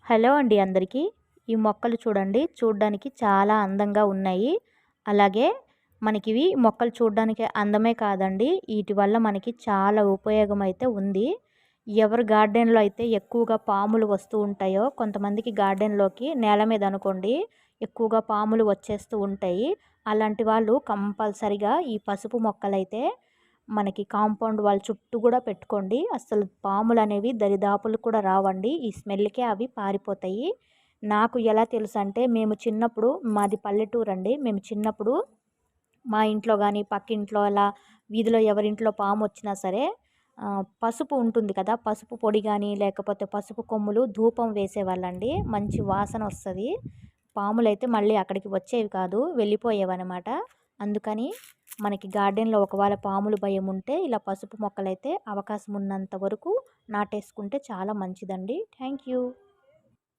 Hello అండి అందరికీ. ఈ మొక్కలు చూడండి. చూడ్డానికి చాలా అందంగా ఉన్నాయి. అలాగే మనకివి మొక్కలు చూడ్డానికి అందమే కాదండి. ఈటి వల్ల మనకి చాలా ఉపయోగం అయితే ఉంది. ఎవరి గార్డెన్‌లో అయితే ఎక్కువగా పాములు వస్తూ ఉంటాయో, కొంతమందికి గార్డెన్‌లోకి నేల మీద అనుకోండి ఎక్కువగా పాములు వచ్చేస్తూ ఉంటాయి. అలాంటి వాళ్ళు కంపల్సరిగా ఈ పసుపు మొక్కలైతే మనకి కాంపౌండ్ వాల్ చుట్టూ కూడా పెట్టుకోండి. అస్సలు పాములనేవి దరిదాపులకు కూడా రావండి. ఈ స్మెల్‌కే అవి పారిపోతాయి. నాకు ఎలా తెలుసంటే మేము చిన్నప్పుడు మాది పల్లెటూరండి. మేము చిన్నప్పుడు మా ఇంట్లో గాని, పక్కింట్లో అలా వీధిలో ఎవరింట్లో పామొచ్చినా సరే పసుపు ఉంటుంది కదా! పసుపు పొడి గాని, లేకపోతే పసుపు కొమ్ములు ధూపం వేసేవాళ్ళండి. మంచి వాసనొస్తది. పాములైతే మళ్ళీ అక్కడికి వచ్చేవి కాదు. వెళ్ళిపోయేవనమాట. అందుకని మనకి గార్డెన్‌లో ఒకవేళ పాములు భయముంటే ఇలా పసుపు మొక్కలైతే అవకాశం ఉన్నంత వరకు నాటేసుకుంటే చాలా మంచిదండి. Thank you.